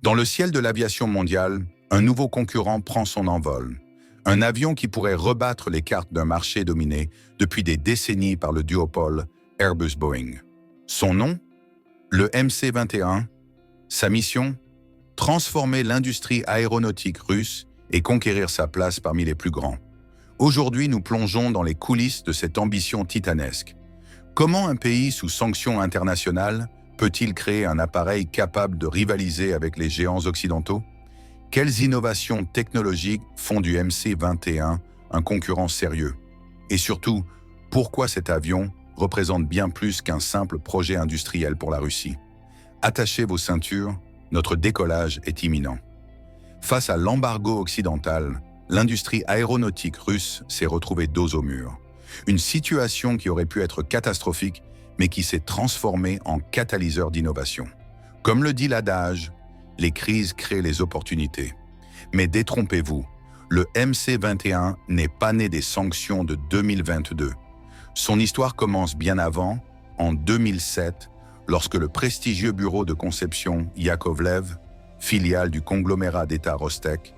Dans le ciel de l'aviation mondiale, un nouveau concurrent prend son envol. Un avion qui pourrait rebattre les cartes d'un marché dominé depuis des décennies par le duopole Airbus-Boeing. Son nom? Le MC-21. Sa mission? Transformer l'industrie aéronautique russe et conquérir sa place parmi les plus grands. Aujourd'hui, nous plongeons dans les coulisses de cette ambition titanesque. Comment un pays sous sanctions internationales peut-il créer un appareil capable de rivaliser avec les géants occidentaux? Quelles innovations technologiques font du MC-21 un concurrent sérieux? Et surtout, pourquoi cet avion représente bien plus qu'un simple projet industriel pour la Russie? Attachez vos ceintures, notre décollage est imminent. Face à l'embargo occidental, l'industrie aéronautique russe s'est retrouvée dos au mur. Une situation qui aurait pu être catastrophique, mais qui s'est transformée en catalyseur d'innovation. Comme le dit l'adage, les crises créent les opportunités. Mais détrompez-vous, le MC-21 n'est pas né des sanctions de 2022. Son histoire commence bien avant, en 2007, lorsque le prestigieux bureau de conception Yakovlev, filiale du conglomérat d'État Rostec,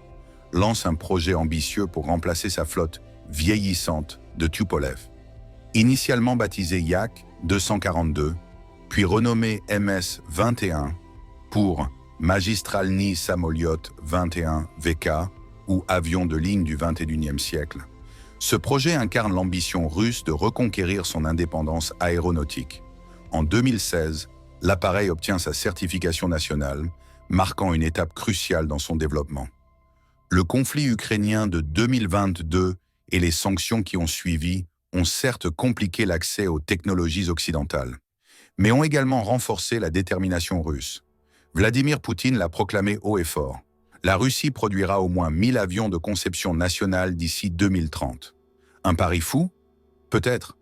lance un projet ambitieux pour remplacer sa flotte vieillissante de Tupolev. Initialement baptisé Yak 242, puis renommé MS-21 pour Magistralny Samolyot 21 VK ou avion de ligne du XXIe siècle. Ce projet incarne l'ambition russe de reconquérir son indépendance aéronautique. En 2016, l'appareil obtient sa certification nationale, marquant une étape cruciale dans son développement. Le conflit ukrainien de 2022 et les sanctions qui ont suivi ont certes compliqué l'accès aux technologies occidentales, mais ont également renforcé la détermination russe. Vladimir Poutine l'a proclamé haut et fort. La Russie produira au moins 1000 avions de conception nationale d'ici 2030. Un pari fou? Peut-être.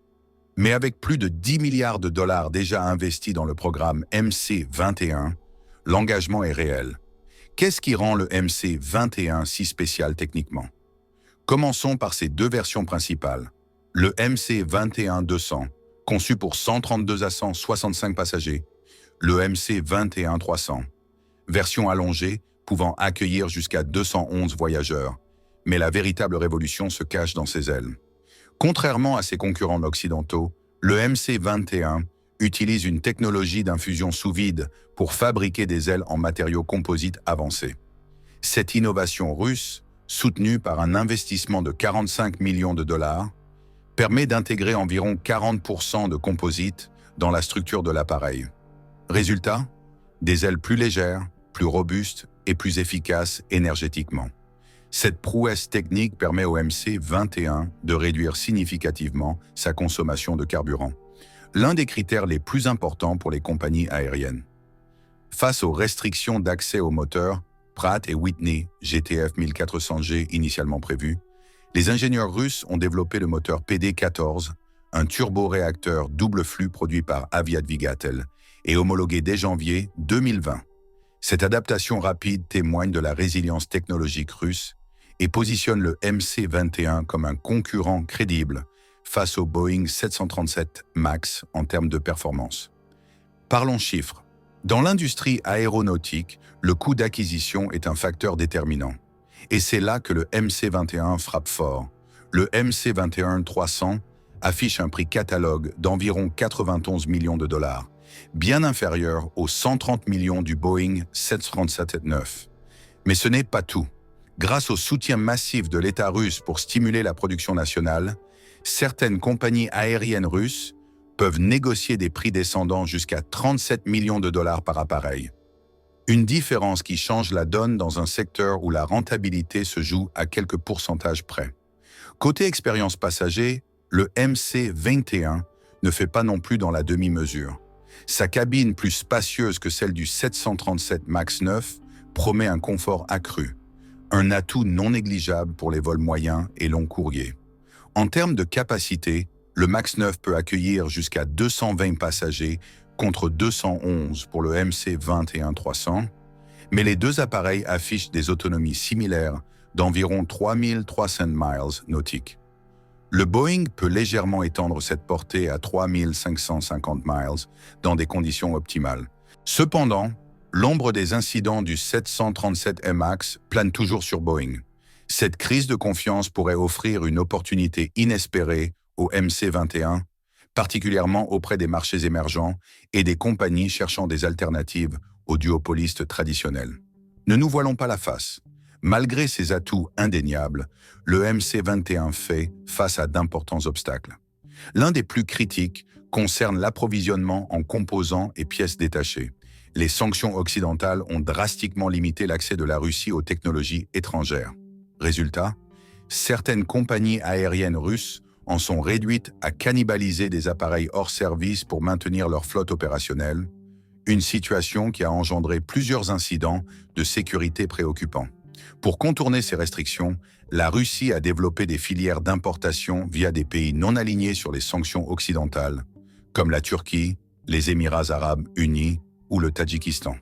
Mais avec plus de 10 milliards de dollars déjà investis dans le programme MC-21, l'engagement est réel. Qu'est-ce qui rend le MC-21 si spécial techniquement? Commençons par ses deux versions principales. Le MC-21-200, conçu pour 132 à 165 passagers. Le MC-21-300, version allongée pouvant accueillir jusqu'à 211 voyageurs. Mais la véritable révolution se cache dans ses ailes. Contrairement à ses concurrents occidentaux, le MC-21 utilise une technologie d'infusion sous vide pour fabriquer des ailes en matériaux composites avancés. Cette innovation russe, soutenue par un investissement de 45 millions de dollars, permet d'intégrer environ 40% de composite dans la structure de l'appareil. Résultat, des ailes plus légères, plus robustes et plus efficaces énergétiquement. Cette prouesse technique permet au MC-21 de réduire significativement sa consommation de carburant, l'un des critères les plus importants pour les compagnies aériennes. Face aux restrictions d'accès au moteur Pratt & Whitney GTF 1400G initialement prévues, les ingénieurs russes ont développé le moteur PD-14, un turboréacteur double flux produit par Aviadvigatel et homologué dès janvier 2020. Cette adaptation rapide témoigne de la résilience technologique russe et positionne le MC-21 comme un concurrent crédible face au Boeing 737 MAX en termes de performance. Parlons chiffres. Dans l'industrie aéronautique, le coût d'acquisition est un facteur déterminant. Et c'est là que le MC-21 frappe fort. Le MC-21-300 affiche un prix catalogue d'environ 91 millions de dollars, bien inférieur aux 130 millions du Boeing 737-9. Mais ce n'est pas tout. Grâce au soutien massif de l'État russe pour stimuler la production nationale, certaines compagnies aériennes russes peuvent négocier des prix descendant jusqu'à 37 millions de dollars par appareil. Une différence qui change la donne dans un secteur où la rentabilité se joue à quelques pourcentages près. Côté expérience passager, le MC-21 ne fait pas non plus dans la demi-mesure. Sa cabine plus spacieuse que celle du 737 MAX 9 promet un confort accru, un atout non négligeable pour les vols moyens et longs courriers. En termes de capacité, le MAX 9 peut accueillir jusqu'à 220 passagers contre 211 pour le MC-21-300, mais les deux appareils affichent des autonomies similaires d'environ 3300 miles nautiques. Le Boeing peut légèrement étendre cette portée à 3550 miles dans des conditions optimales. Cependant, L'ombre des incidents du 737 MAX plane toujours sur Boeing. Cette crise de confiance pourrait offrir une opportunité inespérée au MC-21, particulièrement auprès des marchés émergents et des compagnies cherchant des alternatives aux duopolistes traditionnels. Ne nous voilons pas la face. Malgré ses atouts indéniables, le MC-21 fait face à d'importants obstacles. L'un des plus critiques concerne l'approvisionnement en composants et pièces détachées. Les sanctions occidentales ont drastiquement limité l'accès de la Russie aux technologies étrangères. Résultat, certaines compagnies aériennes russes en sont réduites à cannibaliser des appareils hors service pour maintenir leur flotte opérationnelle, une situation qui a engendré plusieurs incidents de sécurité préoccupants. Pour contourner ces restrictions, la Russie a développé des filières d'importation via des pays non alignés sur les sanctions occidentales, comme la Turquie, les Émirats arabes unis ou le Tadjikistan.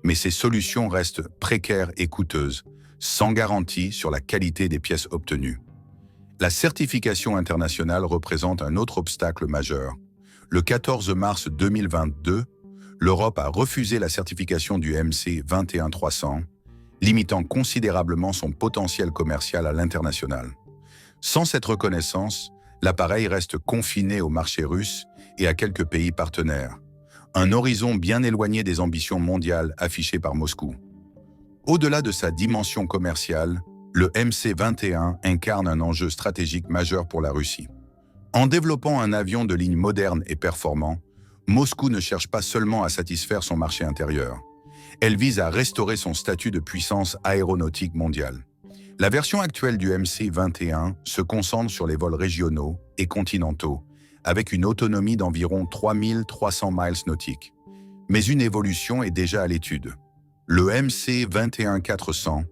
Mais ces solutions restent précaires et coûteuses, sans garantie sur la qualité des pièces obtenues. La certification internationale représente un autre obstacle majeur. Le 14 mars 2022, l'Europe a refusé la certification du MC 21300, limitant considérablement son potentiel commercial à l'international. Sans cette reconnaissance, l'appareil reste confiné au marché russe et à quelques pays partenaires, un horizon bien éloigné des ambitions mondiales affichées par Moscou. Au-delà de sa dimension commerciale, le MC-21 incarne un enjeu stratégique majeur pour la Russie. En développant un avion de ligne moderne et performant, Moscou ne cherche pas seulement à satisfaire son marché intérieur. Elle vise à restaurer son statut de puissance aéronautique mondiale. La version actuelle du MC-21 se concentre sur les vols régionaux et continentaux, avec une autonomie d'environ 3300 miles nautiques. Mais une évolution est déjà à l'étude. Le MC-21-400,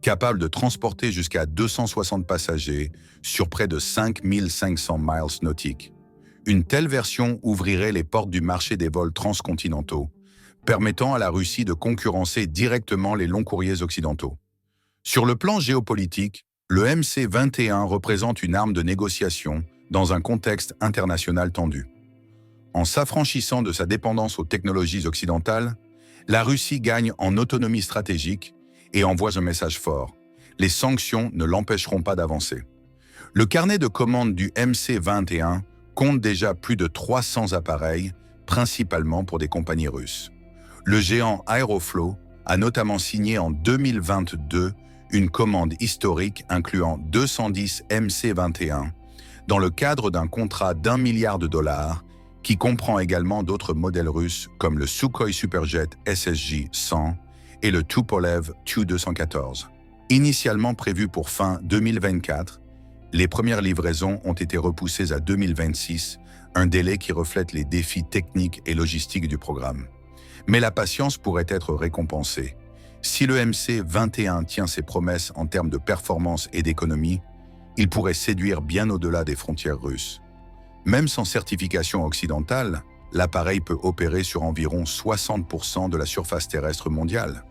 capable de transporter jusqu'à 260 passagers sur près de 5500 miles nautiques. Une telle version ouvrirait les portes du marché des vols transcontinentaux, permettant à la Russie de concurrencer directement les longs courriers occidentaux. Sur le plan géopolitique, le MC-21 représente une arme de négociation dans un contexte international tendu. En s'affranchissant de sa dépendance aux technologies occidentales, la Russie gagne en autonomie stratégique et envoie un message fort. Les sanctions ne l'empêcheront pas d'avancer. Le carnet de commandes du MC-21 compte déjà plus de 300 appareils, principalement pour des compagnies russes. Le géant Aeroflot a notamment signé en 2022 une commande historique incluant 210 MC-21 dans le cadre d'un contrat d'1 milliard de dollars qui comprend également d'autres modèles russes comme le Sukhoi Superjet SSJ-100 et le Tupolev Tu-214. Initialement prévu pour fin 2024, les premières livraisons ont été repoussées à 2026, un délai qui reflète les défis techniques et logistiques du programme. Mais la patience pourrait être récompensée. Si le MC-21 tient ses promesses en termes de performance et d'économie, il pourrait séduire bien au-delà des frontières russes. Même sans certification occidentale, l'appareil peut opérer sur environ 60% de la surface terrestre mondiale.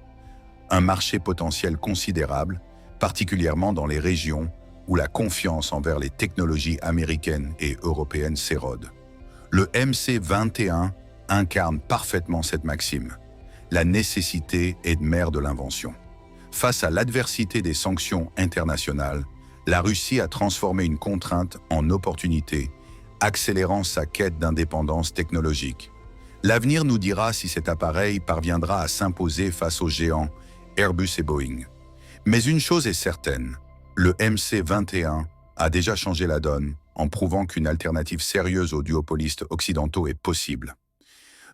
Un marché potentiel considérable, particulièrement dans les régions où la confiance envers les technologies américaines et européennes s'érode. Le MC-21 incarne parfaitement cette maxime. La nécessité est mère de l'invention. Face à l'adversité des sanctions internationales, la Russie a transformé une contrainte en opportunité, accélérant sa quête d'indépendance technologique. L'avenir nous dira si cet appareil parviendra à s'imposer face aux géants Airbus et Boeing. Mais une chose est certaine, le MC-21 a déjà changé la donne en prouvant qu'une alternative sérieuse aux duopolistes occidentaux est possible.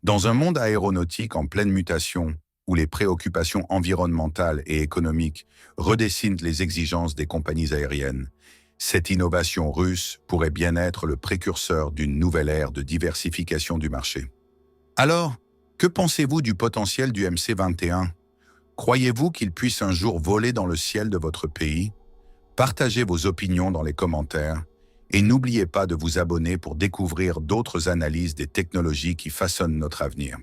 Dans un monde aéronautique en pleine mutation, où les préoccupations environnementales et économiques redessinent les exigences des compagnies aériennes, cette innovation russe pourrait bien être le précurseur d'une nouvelle ère de diversification du marché. Alors, que pensez-vous du potentiel du MC-21 ? Croyez-vous qu'il puisse un jour voler dans le ciel de votre pays ? Partagez vos opinions dans les commentaires et n'oubliez pas de vous abonner pour découvrir d'autres analyses des technologies qui façonnent notre avenir.